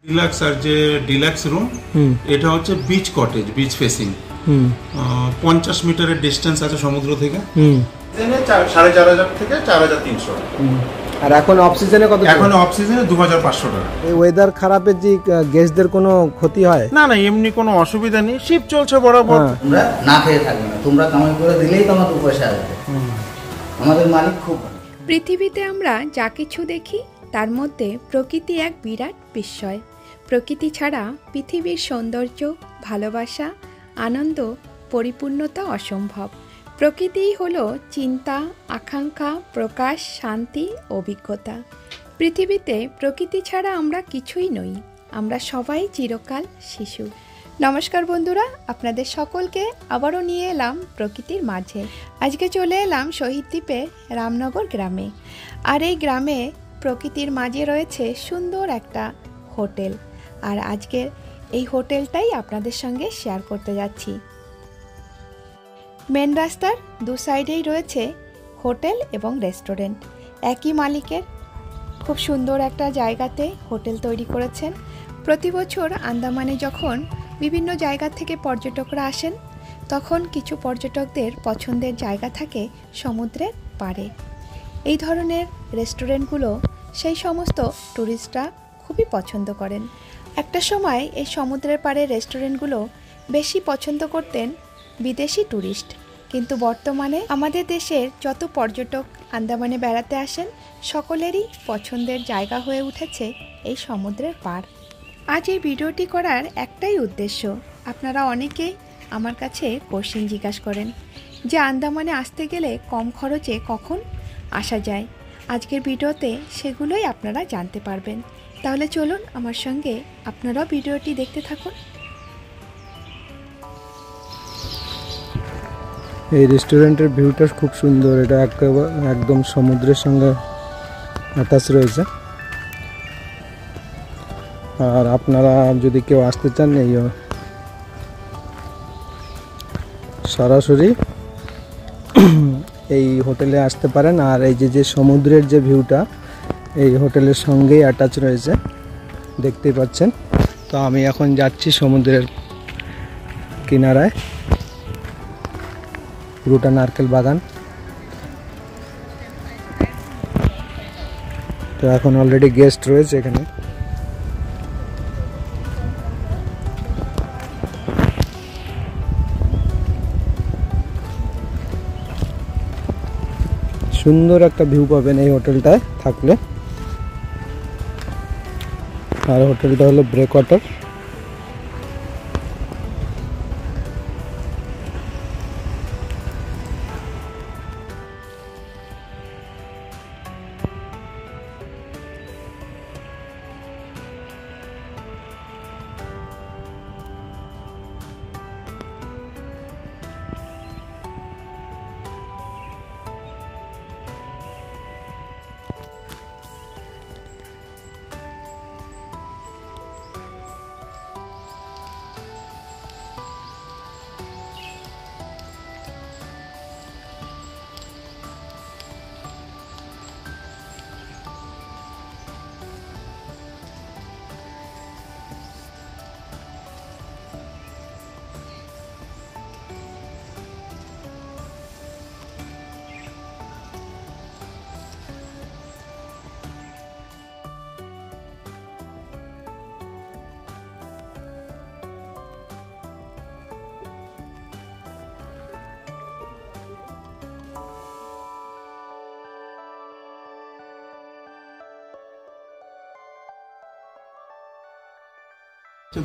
Deluxe আর যে deluxe room এটা হচ্ছে বিচ কটেজ, বিচ ফেসিং। 50 মিটারের ডিস্টেন্স আছে সমুদ্র থেকে। 4,500 থেকে 4,300। আর এখন অফ সিজনে কত? এখন অফ সিজনে 2,500 টাকা। এই ওয়েদার খারাপের যে গেস্টদের কোনো ক্ষতি হয় না না, এমনি কোনো অসুবিধা নেই, শিপ চলছে বরাবর। তোমরা না খেয়ে থাকবে না, তোমরা কামাই করে দিলেই তোমার 2 পয়সা আসবে। আমাদের মালিক খুব ভালো। পৃথিবীতে আমরা যা কিছু দেখি তার মধ্যে প্রকৃতি এক বিরাট বিস্ময়। প্রকৃতি ছাড়া পৃথিবীর সৌন্দর্য, ভালোবাসা, আনন্দ, পরিপূর্ণতা অসম্ভব। প্রকৃতিই হলো চিন্তা, আকাঙ্ক্ষা, প্রকাশ, শান্তি, অভিজ্ঞতা। পৃথিবীতে প্রকৃতি ছাড়া আমরা কিছুই নই। আমরা সবাই চিরকাল শিশু। নমস্কার বন্ধুরা, আপনাদের সকলকে আবারও নিয়ে এলাম প্রকৃতির মাঝে। আজকে চলে এলাম শহীদ দ্বীপের রামনগর গ্রামে। আর এই গ্রামে প্রকৃতির মাঝে রয়েছে সুন্দর একটা হোটেল। আর আজকের এই হোটেলটাই আপনাদের সঙ্গে শেয়ার করতে যাচ্ছি। মেন রাস্তার দু সাইডেই রয়েছে হোটেল এবং রেস্টুরেন্ট। একই মালিকের খুব সুন্দর একটা জায়গাতে হোটেল তৈরি করেছেন। প্রতি বছর আন্দামানে যখন বিভিন্ন জায়গা থেকে পর্যটকরা আসেন, তখন কিছু পর্যটকদের পছন্দের জায়গা থাকে সমুদ্রের পাড়ে। এই ধরনের রেস্টুরেন্টগুলো সেই সমস্ত ট্যুরিস্টরা খুবই পছন্দ করেন। একটা সময় এই সমুদ্রের পাড়ে রেস্টুরেন্টগুলো বেশি পছন্দ করতেন বিদেশি ট্যুরিস্ট, কিন্তু বর্তমানে আমাদের দেশের যত পর্যটক আন্দামানে বেড়াতে আসেন, সকলেরই পছন্দের জায়গা হয়ে উঠেছে এই সমুদ্রের পাড়। আজ এই ভিডিওটি করার একটাই উদ্দেশ্য, আপনারা অনেকেই আমার কাছে কোশ্চেন জিজ্ঞাসা করেন যে আন্দামানে আসতে গেলে কম খরচে কখন আসা যায়। আজকের ভিডিওতে সেগুলোই আপনারা জানতে পারবেন। তাহলে চলুন আমার সঙ্গে আপনারাও ভিডিওটি দেখতে থাকুন। এই রেস্টুরেন্টের ভিউটা খুব সুন্দর। এটা একদম সমুদ্রের সঙ্গে অ্যাটাচ রয়েছে। আর আপনারা যদি কেউ আসতে চান, এই সরাসরি এই হোটেলে আসতে পারেন। আর এই যে সমুদ্রের যে ভিউটা এই হোটেলের সঙ্গেই অ্যাটাচ রয়েছে, দেখতেই পাচ্ছেন। তো আমি এখন যাচ্ছি সমুদ্রের কিনারায়, পুরোটা নারকেল বাগান। তো এখন অলরেডি গেস্ট রয়েছে এখানে। সুন্দর একটা ভিউ পাবেন এই হোটেলটায় থাকলে। আর হোটেলটা হলো ব্রেকওয়াটার।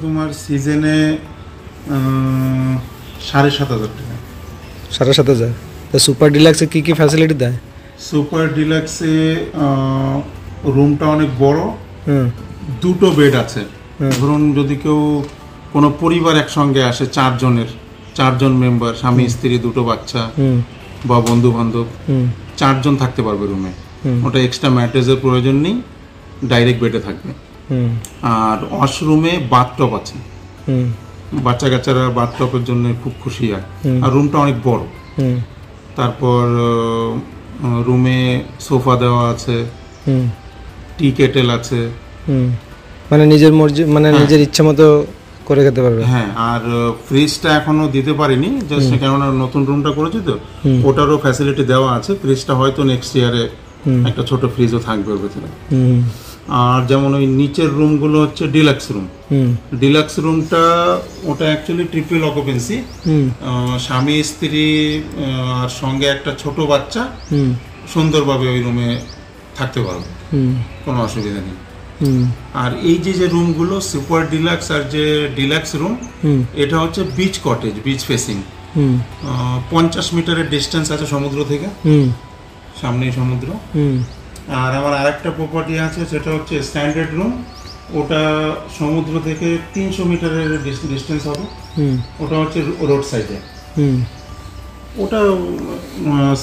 তোমার সিজনে 7,500 টাকা। 7,500। তো সুপার ডিলাক্সে কি কি ফ্যাসিলিটি দেয়? সুপার ডিলাক্সে রুমটা অনেক বড়, দুটো বেড আছে। ধরুন যদি কেউ কোনো পরিবার একসঙ্গে আসে, 4জন মেম্বার, স্বামী স্ত্রী, দুটো বাচ্চা বা বন্ধু বান্ধব, 4 জন থাকতে পারবে রুমে। ওটা এক্সট্রা ম্যাট্রেসের প্রয়োজন নেই, ডাইরেক্ট বেডে থাকবে। আর ওয়াশরুমে বাথটব আছে, বাচ্চা কাচ্চারা বাথটবের জন্য খুব খুশি হয়। আর রুমটা অনেক বড়। তারপর রুমে সোফা দেওয়া আছে, টি কেটেল আছে, মানে নিজের মর্জি, মানে নিজের ইচ্ছা মতো করে খেতে পারবে। হ্যাঁ, আর ফ্রিজটা এখনো দিতে পারিনি, জাস্ট কেননা নতুন রুমটা করেছি তো, ওটারও ফ্যাসিলিটি দেওয়া আছে। ফ্রিজটা হয়তো নেক্সট ইয়ারে একটা ছোট ফ্রিজও থাকবে ওর ভেতরে। আর যেমন ওই নিচের রুমগুলো হচ্ছে ডিলাক্স রুম। ডিলাক্স রুমটা ওটা অ্যাকচুয়ালি ট্রিপল অকুপেন্সি, স্বামী স্ত্রী আর সঙ্গে একটা ছোট বাচ্চা সুন্দরভাবে ওই রুমে থাকতে পারবে, কোনো অসুবিধা নেই। আর এই যে রুমগুলো সুপার ডিলাক্স আর যে ডিলাক্স রুম, এটা হচ্ছে বিচ কটেজ, বিচ ফেসিং। 50 মিটারের ডিস্টেন্স আছে সমুদ্র থেকে, সামনেই সমুদ্র। আর আমার আরেকটা প্রপার্টি আছে, সেটা হচ্ছে স্ট্যান্ডার্ড রুম। ওটা সমুদ্র থেকে 300 মিটারের ডিস্টেন্স হবে। ওটা হচ্ছে রোড সাইডে। ওটা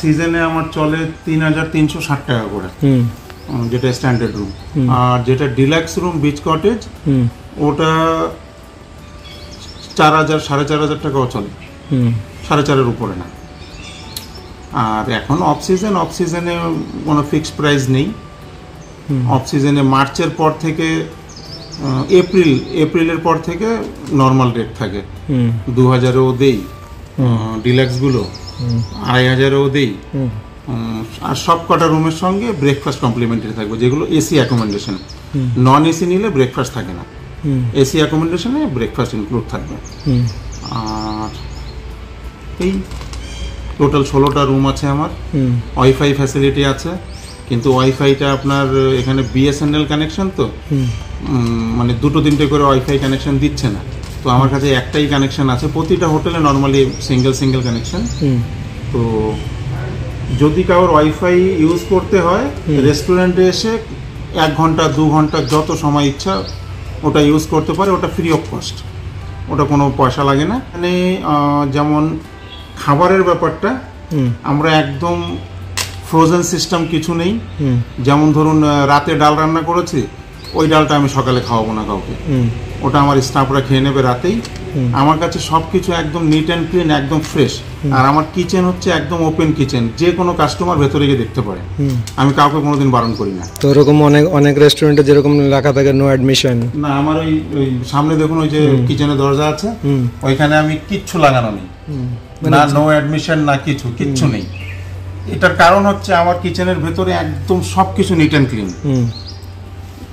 সিজনে আমার চলে 3360 টাকা করে, যেটা স্ট্যান্ডার্ড রুম। আর যেটা ডিলাক্স রুম বিচ কটেজ, ওটা 4000 4500 টাকাও চলে, 4.5 উপরে না। আর এখন অফ সিজনে কোনো ফিক্সড প্রাইস নেই। অফ সিজনে মার্চের পর থেকে এপ্রিলের পর থেকে নর্মাল রেট থাকে। 2000-এও দেই ডিলাক্সগুলো, 2500-এও দেই। আর সব কটা রুমের সঙ্গে ব্রেকফাস্ট কমপ্লিমেন্টারি থাকবে, যেগুলো এসি অ্যাকোমোডেশন। নন এসি নিলে ব্রেকফাস্ট থাকে না, এসি অ্যাকোমোডেশনে ব্রেকফাস্ট ইনক্লুড থাকবে। আর এই টোটাল 16টা রুম আছে আমার। ওয়াইফাই ফ্যাসিলিটি আছে, কিন্তু ওয়াইফাইটা আপনার এখানে বিএসএনএল কানেকশন তো, মানে 2-3টে করে ওয়াইফাই কানেকশন দিচ্ছে না। তো আমার কাছে একটাই কানেকশন আছে। প্রতিটা হোটেলে নর্মালি সিঙ্গেল কানেকশন। তো যদি কারোর ওয়াইফাই ইউজ করতে হয়, রেস্টুরেন্টে এসে 1 ঘন্টা 2 ঘন্টা যত সময় ইচ্ছা ওটা ইউজ করতে পারে। ওটা ফ্রি অফ কস্ট, ওটা কোনো পয়সা লাগে না। মানে যেমন খাবারের ব্যাপারটা, আমরা একদম ফ্রোজেন সিস্টেম কিছু নেই। যেমন ধরুন রাতে ডাল রান্না করেছি, ওই ডালটা আমি সকালে খাওয়াবো না কাউকে, ওটা আমার স্টাফরা খেয়ে নেবে রাতেই। আমার কাছে সবকিছু একদম নিট অ্যান্ড ক্লিন, একদম ফ্রেশ। আর আমার কিচেন হচ্ছে একদম ওপেন কিচেন, যে কোনো কাস্টমার ভেতরে গিয়ে দেখতে পারে। আমি কাউকে কোনোদিন বারণ করি না। তো ওরকম অনেক রেস্টুরেন্টে যেরকম লেখা থাকে নো অ্যাডমিশন, না, আমার ওই সামনে দেখুন ওই যে কিচেনের দরজা আছে, ওইখানে আমি কিচ্ছু লাগানো নেই, না নো অ্যাডমিশন না কিচ্ছু নেই। এটার কারণ হচ্ছে আমার কিচেনের ভেতরে একদম সবকিছু নিট অ্যান্ড ক্লিন।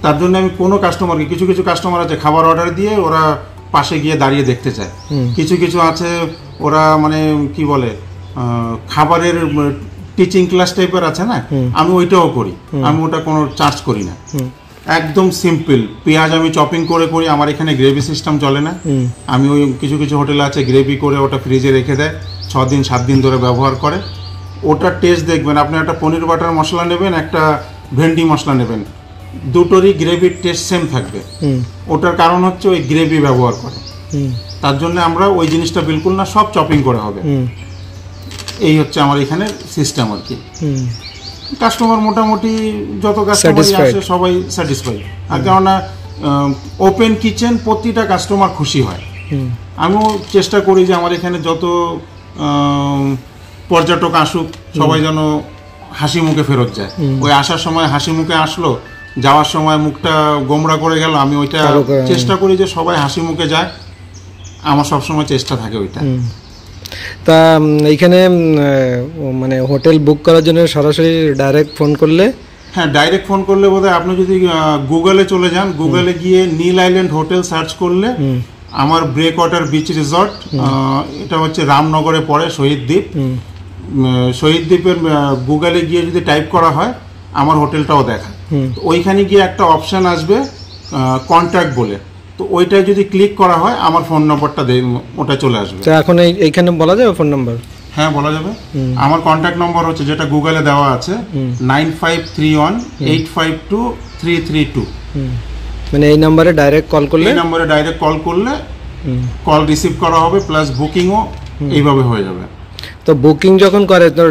তার জন্য আমি কোনো কাস্টমারকে, কিছু কাস্টমার আছে খাবার অর্ডার দিয়ে ওরা পাশে গিয়ে দাঁড়িয়ে দেখতে চায়। কিছু আছে ওরা মানে কি বলে খাবারের টিচিং ক্লাস টাইপের আছে না, আমি ওইটাও করি। আমি ওটা কোনো চার্জ করি না, একদম সিম্পল। পেঁয়াজ আমি চপিং করে করি, আমার এখানে গ্রেভি সিস্টেম চলে না। আমি ওই কিছু হোটেলে আছে গ্রেভি করে ওটা ফ্রিজে রেখে দেয়, 6 দিন 7 দিন ধরে ব্যবহার করে। ওটা টেস্ট দেখবেন, আপনি একটা পনির বাটার মশলা নেবেন, একটা ভেন্ডি মশলা নেবেন, দুটোরই গ্রেভির টেস্ট সেম থাকবে। ওটার কারণ হচ্ছে ওই গ্রেভি ব্যবহার করে। তার জন্য আমরা ওই জিনিসটা বিলকুল না, সব চপিং করে হবে। এই হচ্ছে আমার এখানে সিস্টেম আর কি। কাস্টমার মোটামুটি যত কাস্টমার আসে সবাই স্যাটিসফাই। আর কেননা ওপেন কিচেন, প্রতিটা কাস্টমার খুশি হয়। আমিও চেষ্টা করি যে আমার এখানে যত পর্যটক আসুক সবাই যেন হাসি মুখে ফেরত যায়। ওই আসার সময় হাসি মুখে আসলো, যাওয়ার সময় মুখটা গোমড়া করে গেল, আমি ওইটা চেষ্টা করি যে সবাই হাসি মুখে যায়। আমার সবসময় চেষ্টা থাকে ওইটা। তা এইখানে মানে হোটেল বুক করার জন্য সরাসরি ডাইরেক্ট ফোন করলে? হ্যাঁ, ডাইরেক্ট ফোন করলে বোধহয় আপনি যদি গুগলে চলে যান, গুগলে গিয়ে নীল আইল্যান্ড হোটেল সার্চ করলে আমার ব্রেক ওয়াটার বিচ রিসর্ট, এটা হচ্ছে রামনগরে পড়ে, শহীদ দ্বীপের গুগলে গিয়ে যদি টাইপ করা হয় আমার হোটেলটাও দেখা। ওইখানে গিয়ে একটা অপশন আসবে কন্ট্যাক্ট বলে, তো ওইটায় যদি ক্লিক করা হয় আমার ফোন নম্বরটা ওটা চলে আসবে। এখন এইখানে বলা যাবে ফোন নাম্বার? হ্যাঁ, বলা যাবে। আমার কন্ট্যাক্ট নম্বর হচ্ছে, যেটা গুগলে দেওয়া আছে, 9531852332। মানে এই নাম্বারে ডাইরেক্ট কল করলে? এই নম্বরে ডাইরেক্ট কল করলে কল রিসিভ করা হবে, প্লাস বুকিংও এইভাবে হয়ে যাবে। তো বুকিং যখন করে তো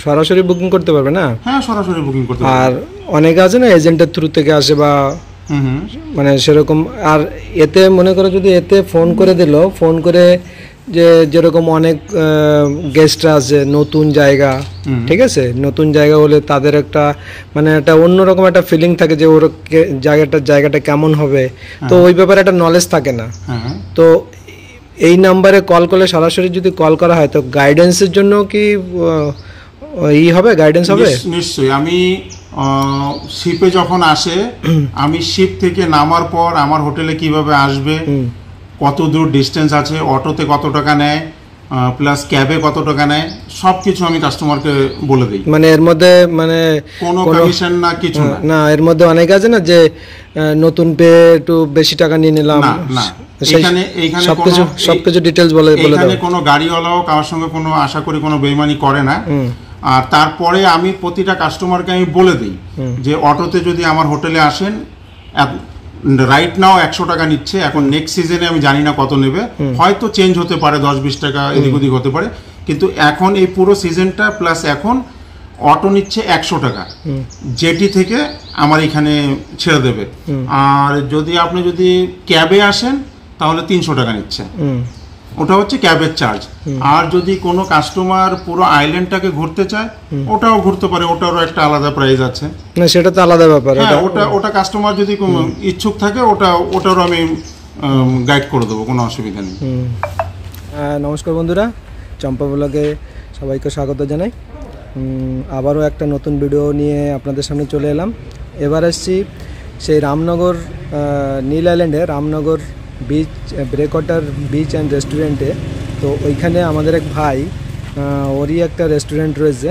সরাসরি বুকিং করতে পারবে না? হ্যাঁ, সরাসরি বুকিং করতে পারবে। আর অনেকে আছে না এজেন্টের থ্রু থেকে আসে বা মানে সেরকম। আর এতে মনে করো যদি এতে ফোন করে দিল, ফোন করে যে যেরকম অনেক গেস্টরা আছে, নতুন জায়গা, ঠিক আছে, নতুন জায়গা হলে তাদের একটা মানে একটা অন্যরকম একটা ফিলিং থাকে যে ওর জায়গাটা কেমন হবে, তো ওই ব্যাপারে একটা নলেজ থাকে না। তো এই নাম্বারে কল করলে সরাসরি যদি কল করা হয় তো গাইডেন্সের জন্য কি হবে, গাইডেন্স হবে? নিশ্চয়ই। আমি শিপে যখন আসে, আমি শিপ থেকে নামার পর আমার হোটেলে কিভাবে আসবে, কত দূর ডিস্টেন্স আছে, অটোতে কত টাকা নেয়, প্লাস ক্যাবে কত টাকা নেয়, সবকিছু আমি কাস্টমারকে বলে দিই। মানে এর মধ্যে মানে কোনো কমিশন না, কিছু না। এর মধ্যে অনেক আছে না যে নতুন পেয়ে একটু বেশি টাকা নিয়ে নিলাম, না। এইখানে সবকিছু ডিটেইলস বলে দাও। এখানে কোনো গাড়িওয়ালাও কারোর সঙ্গে কোনো আশা করি কোনো বেইমানি করে না। আর তারপরে আমি প্রতিটা কাস্টমারকে আমি বলে দিই যে অটোতে যদি আমার হোটেলে আসেন, রাইট নাও 100 টাকা নিচ্ছে, এখন নেক্সট সিজনে আমি জানি না কত নেবে, হয়তো চেঞ্জ হতে পারে, 10-20 টাকা এদিক ওদিক হতে পারে, কিন্তু এখন এই পুরো সিজনটা প্লাস এখন অটো নিচ্ছে 100 টাকা, জেটি থেকে আমার এখানে ছেড়ে দেবে। আর আপনি যদি ক্যাবে আসেন তাহলে 300 টাকা নিচ্ছে, ওটা হচ্ছে ক্যাবের চার্জ। আর যদি কোনো কাস্টমার পুরো আইল্যান্ডটাকে ঘুরতে চায়, ওটাও ঘুরতে পারে, ওটারও একটা আলাদা প্রাইস আছে। না, সেটা তো আলাদা ব্যাপার। ওটা কাস্টমার যদি ইচ্ছুক থাকে ওটারও আমি গাইড করে দেবো, কোনো অসুবিধা নেই। নমস্কার বন্ধুরা, চম্পা ব্লগে সবাইকে স্বাগত জানাই। আবারও একটা নতুন ভিডিও নিয়ে আপনাদের সামনে চলে এলাম। এবার আসছি সেই রামনগর, নীল আইল্যান্ডে রামনগর বিচ, ব্রেকওয়াটার বিচ অ্যান্ড রেস্টুরেন্টে। তো ওইখানে আমাদের এক ভাই, ওরই একটা রেস্টুরেন্ট রয়েছে।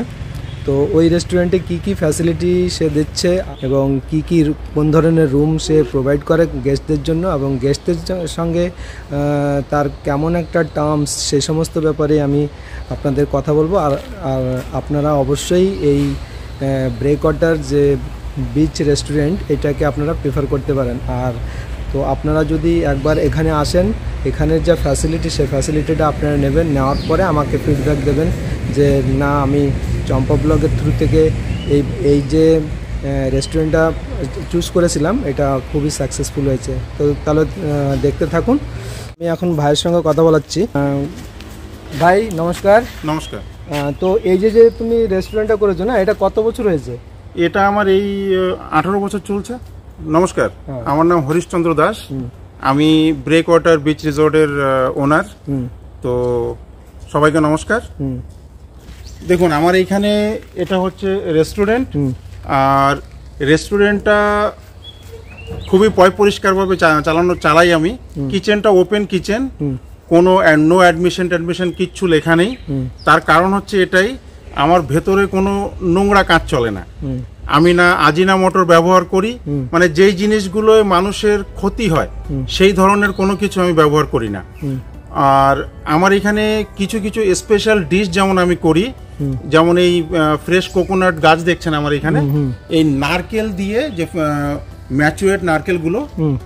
তো ওই রেস্টুরেন্টে কি কি ফ্যাসিলিটি সে দিচ্ছে এবং কোন ধরনের রুম সে প্রোভাইড করে গেস্টদের জন্য, এবং গেস্টদের সঙ্গে তার কেমন একটা টার্মস, সেই সমস্ত ব্যাপারে আমি আপনাদের কথা বলবো। আর আপনারা অবশ্যই এই ব্রেকওয়াটার যে বিচ রেস্টুরেন্ট, এটাকে আপনারা প্রেফার করতে পারেন। আর তো আপনারা যদি একবার এখানে আসেন, এখানের যা ফ্যাসিলিটি, সেই ফ্যাসিলিটিটা আপনারা নেবেন, নেওয়ার পরে আমাকে ফিডব্যাক দেবেন যে না, আমি চম্পা ব্লগের থ্রু থেকে এই যে রেস্টুরেন্টটা চুজ করেছিলাম, এটা খুবই সাকসেসফুল হয়েছে। তো তাহলে দেখতে থাকুন। আমি এখন ভাইয়ের সঙ্গে কথা বলাচ্ছি। ভাই নমস্কার। নমস্কার। তো এই যে তুমি রেস্টুরেন্টটা করেছো না, এটা কত বছর হয়েছে? এটা আমার এই 18 বছর চলছে। নমস্কার, আমার নাম হরিশচন্দ্র দাস, আমি ব্রেকওয়াটার বিচ রিসোর্টের ওনার। তো সবাইকে নমস্কার। দেখুন, আমার এইখানে এটা হচ্ছে রেস্টুরেন্ট, আর রেস্টুরেন্টটা খুবই পরিষ্কারভাবে চালাই আমি। কিচেনটা ওপেন কিচেন, কোনো নো অ্যাডমিশন কিচ্ছু লেখা নেই। তার কারণ হচ্ছে এটাই, আমার ভেতরে কোনো নোংরা কাজ চলে না। আমি না আজিনা মোটর ব্যবহার করি, মানে যেই জিনিসগুলো মানুষের ক্ষতি হয় সেই ধরনের কোনো কিছু আমি ব্যবহার করি না। আর আমার এখানে কিছু কিছু স্পেশাল ডিশ যেমন আমি করি, যেমন এই ফ্রেশ কোকোনাট গাছ দেখছেন আমার এখানে, এই নারকেল দিয়ে যে ম্যাচুরেট নারকেলগুলো,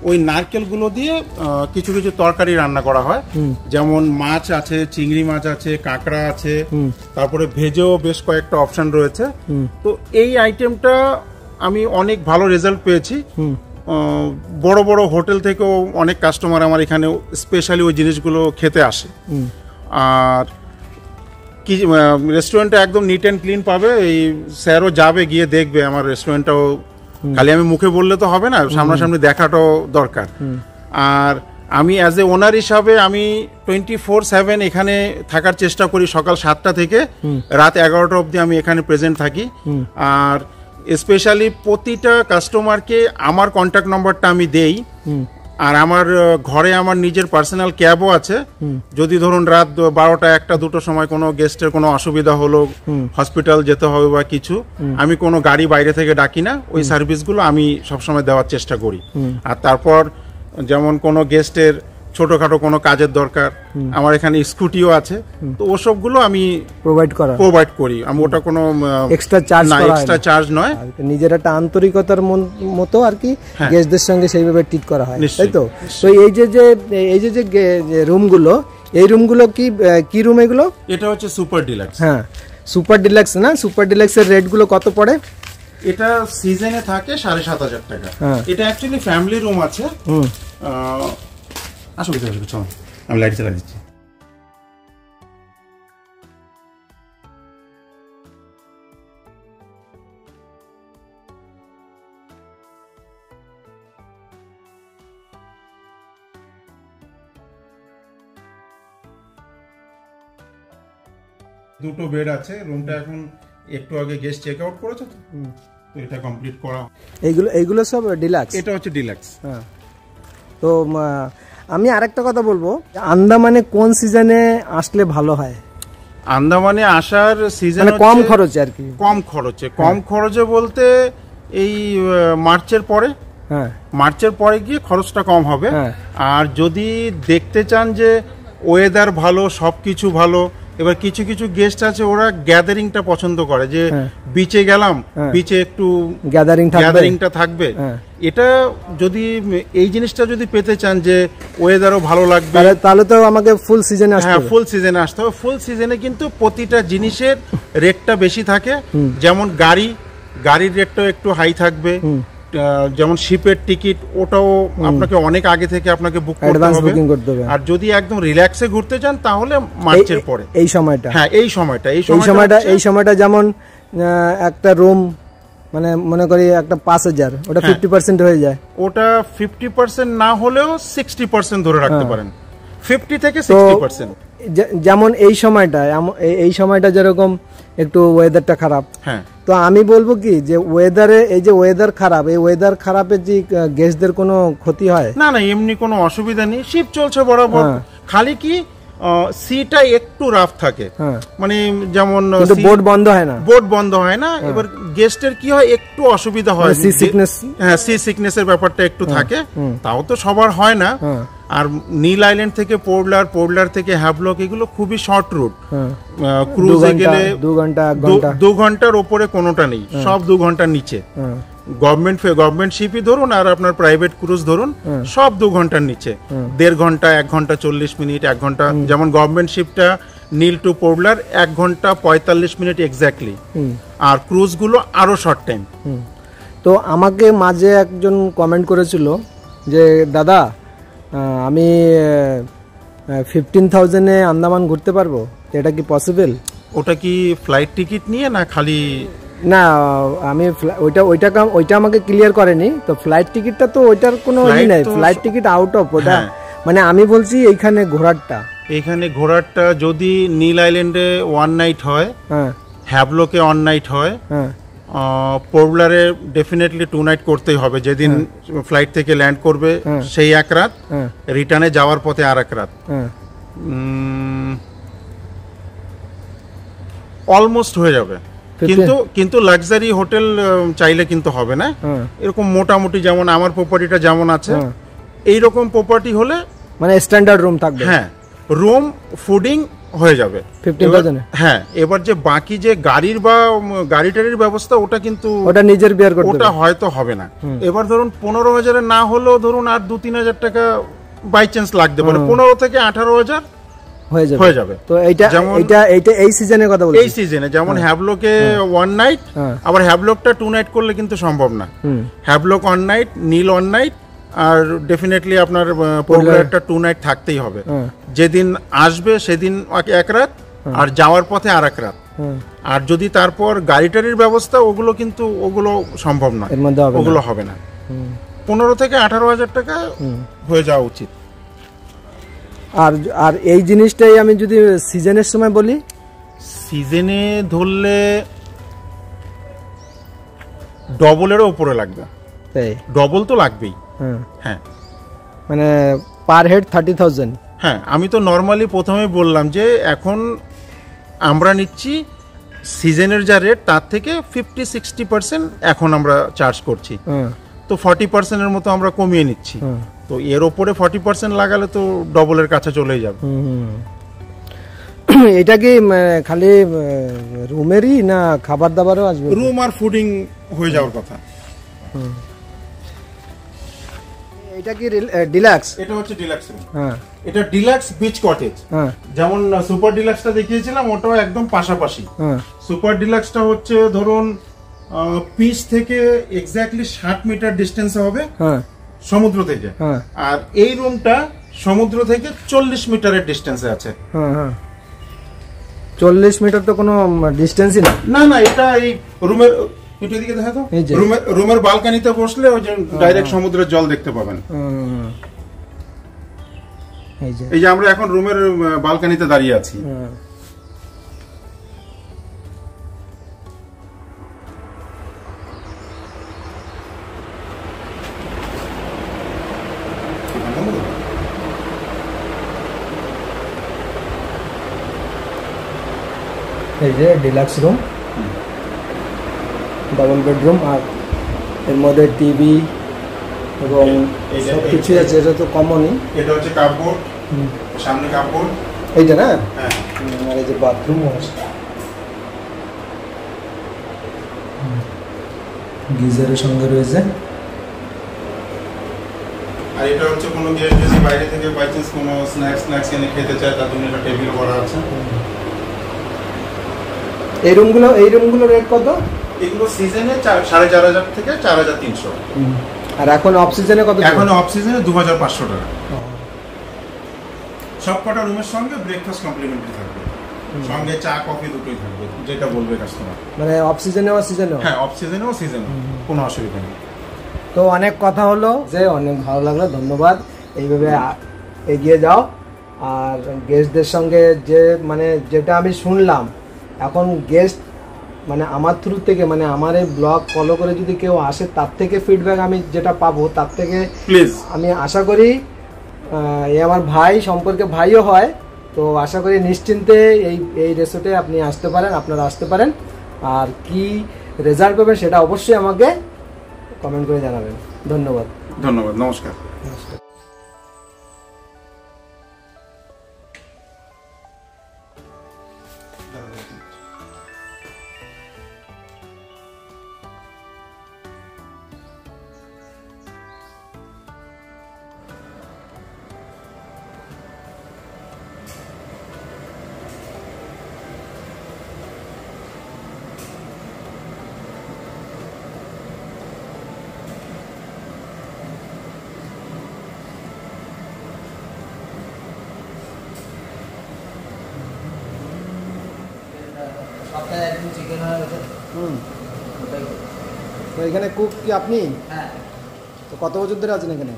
ওই নারকেলগুলো দিয়ে কিছু কিছু তরকারি রান্না করা হয়। যেমন মাছ আছে, চিংড়ি মাছ আছে, কাঁকড়া আছে, তারপরে ভেজেও বেশ কয়েকটা অপশন রয়েছে। তো এই আইটেমটা আমি অনেক ভালো রেজাল্ট পেয়েছি। বড় বড় হোটেল থেকেও অনেক কাস্টমার আমার এখানে স্পেশালি ওই জিনিসগুলো খেতে আসে। আর কি রেস্টুরেন্টটা একদম নিট অ্যান্ড ক্লিন পাবে। এই স্যারও যাবে, গিয়ে দেখবে আমার রেস্টুরেন্টটাও। খালি আমি মুখে বললে তো হবে না, সামনাসামনি দেখাটাও দরকার। আর আমি অ্যাজ এ ওনার হিসাবে আমি 24/7 এখানে থাকার চেষ্টা করি। সকাল 7টা থেকে রাত 11টা অবধি আমি এখানে প্রেজেন্ট থাকি। আর স্পেশালি প্রতিটা কাস্টমারকে আমার কন্ট্যাক্ট নাম্বারটা আমি দেই। আর আমার ঘরে আমার নিজের পার্সোনাল ক্যাবও আছে। যদি ধরুন রাত 12টা 1টা 2টোর সময় কোনো গেস্টের কোনো অসুবিধা হলো, হসপিটাল যেতে হবে বা কিছু, আমি কোনো গাড়ি বাইরে থেকে ডাকি না। ওই সার্ভিসগুলো আমি সবসময় দেওয়ার চেষ্টা করি। আর তারপর যেমন কোনো গেস্টের ছোটখাটো কোনো কাজের দরকার, আমার এখানে স্কুটিও আছে, তো ওসবগুলো আমি প্রোভাইড করি। আমি ওটা কোনো এক্সট্রা চার্জ নয়, নিজের একটা আন্তরিকতার মতো আর কি গেস্টদের সঙ্গে সেইভাবে ট্রিট করা হয়, তাই তো? তো এই যে রুমগুলো, এই রুমগুলো কি রুম এগুলো? এটা হচ্ছে সুপার ডিলাক্স। হ্যাঁ, সুপার ডিলাক্স না? সুপার ডিলাক্সের রেটগুলো কত পড়ে? এটা সিজনে থাকে 7,500 টাকা। এটা অ্যাকচুয়ালি ফ্যামিলি রুম আছে। আসলে চলো, আমি লাইট চালা দিচ্ছি। দুটো বেড আছে। রুমটা এখন একটু আগে গেস্ট চেক আউট করেছে, তো এটা কমপ্লিট করা। এইগুলো সব ডিলাক্স? এটা হচ্ছে ডিলাক্স। হ্যাঁ। তো আমি আরেকটা কথা বলবো, আন্দামানে কোন সিজনে আসলে ভালো হয়? আন্দামানে আসার সিজন মানে কম খরচে আর কি। কম খরচে বলতে এই মার্চের পরে। হ্যাঁ, মার্চের পরে গিয়ে খরচটা কম হবে। হ্যাঁ। আর যদি দেখতে চান যে ওয়েদার ভালো, সবকিছু ভালো, এবার কিছু কিছু গেস্ট আছে ওরা গ্যাদারিংটা পছন্দ করে, যে বিচে গেলাম, বিচে একটু গ্যাদারিংটা থাকবে। এটা যদি এই জিনিসটা যদি পেতে চান যে ওয়েদারও ভালো লাগবে, তাহলে তো আমাকে ফুল সিজনে আসতে হবে। ফুল সিজনে আসতে হবে। ফুল সিজনে কিন্তু প্রতিটা জিনিসের রেটটা বেশি থাকে। যেমন গাড়ির রেটটাও একটু হাই থাকবে। যেমন শিপের টিকিট, ওটাও আপনাকে অনেক আগে থেকে আপনাকে বুক করতে হবে। আর যদি একদম রিল্যাক্সে ঘুরতে চান তাহলে মার্চের পরে এই সময়টা। হ্যাঁ, এই সময়টা যেমন একটা রুম মানে মনে করি একটা 5,000, ওটা 50% হয়ে যায়। ওটা 50% না হলেও 60% ধরে রাখতে পারেন, 50 থেকে 60%। যেমন এই সময়টা যেরকম একটু ওয়েদারটা খারাপ। হ্যাঁ, তো আমি বলবো কি যে ওয়েদার খারাপ, এই ওয়েদার খারাপের যে গেস্টদের কোনো ক্ষতি হয় না? এমনি কোনো অসুবিধা নেই, শিপ চলছে বরাবর। খালি কি সিটা একটু রাফ থাকে, মানে যেমন বোট বন্ধ হয় না। এবার গেস্টের কি হয়, একটু অসুবিধা হয়, সি সিকনেস। হ্যাঁ, সি সিকনেসের ব্যাপারটা একটু থাকে, তাও তো সবার হয় না। আর নীল আইল্যান্ড থেকে পোর্টলার থেকে হ্যাভলক, এগুলো খুবই শর্ট রুট। ক্রুজে গেলে 2 ঘন্টার ওপরে কোনোটা নেই, সব 2 ঘন্টার নিচে। গভর্নমেন্ট শিপই ধরুন আর আপনার প্রাইভেট ক্রুজ ধরুন, সব 2 ঘন্টার নিচে। 1.5 ঘন্টা, 1 ঘন্টা 40 মিনিট, 1 ঘন্টা। যেমন গভর্নমেন্ট শিপটা নীল টু পোর্টলার 1 ঘন্টা 45 মিনিট এক্স্যাক্টলি, আর ক্রুজ গুলো আরো শর্ট টাইম। তো আমাকে মাঝে একজন কমেন্ট করেছিল যে দাদা আমি 15,000-এ আন্দামান ঘুরতে পারবো, এটা কি পসিবল? ওটা কি ফ্লাইট টিকিট নিয়ে না খালি? না, আমি ওইটা আমাকে ক্লিয়ার করেনি। তো ফ্লাইট টিকিটটা তো ওইটার কোনো নাই, ফ্লাইট টিকিট আউট অফ ওটা। মানে আমি বলছি এইখানে ঘোরারটা যদি নীল আইল্যান্ডে 1 নাইট হয়, হ্যাভলকে 1 নাইট হয়, পোর্টলারে ডেফিনেটলি 2 নাইট করতেই হবে। যেদিন ফ্লাইট থেকে ল্যান্ড করবে সেই 1 রাত, রিটার্নে যাওয়ার পথে আর 1 রাত। অলমোস্ট হয়ে যাবে, কিন্তু লাক্সারি হোটেল চাইলে কিন্তু হবে না। এরকম মোটামুটি যেমন আমার প্রপার্টিটা যেমন আছে, এইরকম প্রপার্টি হলে মানে স্ট্যান্ডার্ড রুম থাকবে। হ্যাঁ, রুম ফুডিং হয়ে যাবে 15,000। হ্যাঁ, এবার যে বাকি যে গাড়িটারির ব্যবস্থা, ওটা কিন্তু ওটা নিজের বিয়ার করতে হবে, ওটা হয়তো হবে না। এবার ধরুন 15,000 না হলেও ধরুন আর 2-3,000 টাকা বাই চান্স লাগতে পারে, 15 থেকে 18,000 হয়ে যাবে। তো এইটা এই সিজনের কথা বলছি। এই সিজনে যেমন হ্যাভলকে 1 নাইট, আবার হ্যাভলকটা 2 নাইট করলে কিন্তু সম্ভব না। হ্যাভলক 1 নাইট, নীল 1 নাইট, আর ডেফিনেটলি আপনার পোর্টলারটা 2 নাইট থাকতেই হবে। যেদিন আসবে সেদিন 1 রাত, আর যাওয়ার পথে আর 1 রাত। আর যদি তারপর গাড়িটারির ব্যবস্থা, ওগুলো সম্ভব না, ওগুলো হবে না। 15 থেকে 18,000 টাকা হয়ে যাওয়া উচিত। আর এই জিনিসটাই আমি যদি সিজনের সময় বলি, সিজনে ধরলে ডবলেরও উপরে লাগবে, ডবল তো লাগবেই। হ্যাঁ, মানে পার হেড 30,000। হ্যাঁ, আমি তো নর্মালি প্রথমে বললাম যে এখন আমরা নিচ্ছি সিজনের যা রেট, তার থেকে 50-60% এখন আমরা চার্জ করছি। তো 40% এর মতো আমরা কমিয়ে নিচ্ছি। তো এর ওপরে 40% লাগালে তো ডবলের কাছে চলেই যাবে। এটা কি খালি রুমেরই না খাবার দাবারও আসবে? রুম আর ফুডিং হয়ে যাওয়ার কথা। এটা কি ডিলাক্স? এটা হচ্ছে ডিলাক্স রুম। হ্যাঁ, এটা ডিলাক্স বিচ কটেজ। যেমন সুপার ডিলাক্সটা দেখিয়েছিলাম, ওটাও একদম পাশাপাশি। সুপার ডিলাক্সটা হচ্ছে ধরুন পিচ থেকে এক্স্যাক্টলি 60 মিটার ডিস্টেন্সে হবে সমুদ্র থেকে। আর এই রুমটা সমুদ্র থেকে 40 মিটারের ডিস্টেন্সে আছে। 40 মিটার তো কোনো ডিস্টেন্সই না। না, এটা এই রুমের এদিকে দেখা তো, রুমের বালকানিতে বসলে ওই যে ডাইরেক্ট সমুদ্রের জল দেখতে পাবেন। এই যে আমরা এখন রুমের বালকানিতে দাঁড়িয়ে আছি। এই যে ডিলাক্স রুম, ডাবল বেডরুম, আর এর মধ্যে টিভি এবং সব কিছু আছে, এটা তো কমনই। এটা হচ্ছে কাপবোর্ড, সামনে কাপবোর্ড, এইটা না? হ্যাঁ। আর এই যে বাথরুমও আছে, গিজারের সঙ্গে রয়েছে। আর এটা হচ্ছে কোনো গেস্ট যদি বাইরে থেকে বাই চান্স কোনো স্ন্যাক্স এনে খেতে চায় তার জন্য একটা টেবিল করা আছে। এই রুমগুলো রেট কত? এগুলো সিজনে 4,500 থেকে 4,300। আর এখন অফ সিজনে কত? এখন অফ সিজনে 2,500 টাকা। সব কটা রুমের সঙ্গে ব্রেকফাস্ট কমপ্লিমেন্টারি থাকবে, সঙ্গে চা কফি দুটোই থাকবে, যেটা বলবে কাস্টমার। মানে অফ সিজনেও সিজনেও? হ্যাঁ, অফ সিজনেও সিজনে, কোনো অসুবিধা নেই। তো অনেক কথা হলো, যে অনেক ভালো লাগলো, ধন্যবাদ। এইভাবে এগিয়ে যাও। আর গেস্টদের সঙ্গে যে মানে যেটা আমি শুনলাম, এখন গেস্ট মানে আমার থ্রু থেকে, মানে আমার এই ব্লগ ফলো করে যদি কেউ আসে, তার থেকে ফিডব্যাক আমি যেটা পাবো, তার থেকে প্লিজ আমি আশা করি এ আমার ভাই সম্পর্কে ভাইও হয়, তো আশা করি নিশ্চিন্তে এই রেসোর্টে আপনি আসতে পারেন, আপনারা আসতে পারেন। আর কি রেজাল্ট পাবেন সেটা অবশ্যই আমাকে কমেন্ট করে জানাবেন। ধন্যবাদ। ধন্যবাদ, নমস্কার। নমস্কার। সপ্তাহে একদিন চিকেন হয় ওটা। ওটাই। তো এখানে কুক কি আপনি? হ্যাঁ, তো কত বছর ধরে আছেন এখানে?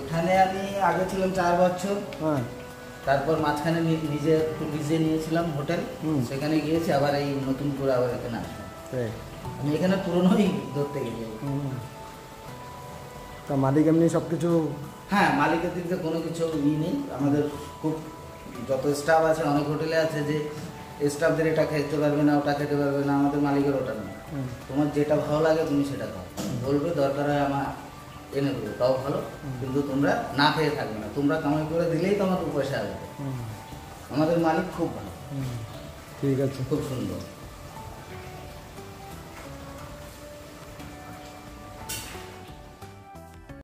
এখানে আমি আগে ছিলাম 4 বছর, হ্যাঁ। তারপর মাঝখানে নিজে একটু লিজে নিয়েছিলাম হোটেল, সেখানে গিয়েছি, আবার এই নতুন করে আবার এখানে আসলাম। আমি এখানে পুরনোই ধরতে গেছি। তা মালিক এমনি সব কিছু? হ্যাঁ, মালিকের দিক থেকে কোনো কিছু নেই। আমাদের খুব যত স্টাফ আছে, অনেক হোটেলে আছে যে স্টাফদের এটা খেতে পারবে না, ওটা খেতে পারবে না, আমাদের মালিকের ওটা না। তোমার যেটা ভালো লাগে তুমি সেটা খাও, বলবে দরকার হয় আমার এনে দেবো, তাও ভালো, কিন্তু তোমরা না খেয়ে থাকবে না। তোমরা কামাই করে দিলেই তোমার 2 পয়সা আসবে। আমাদের মালিক খুব ভালো, ঠিক আছে, খুব সুন্দর।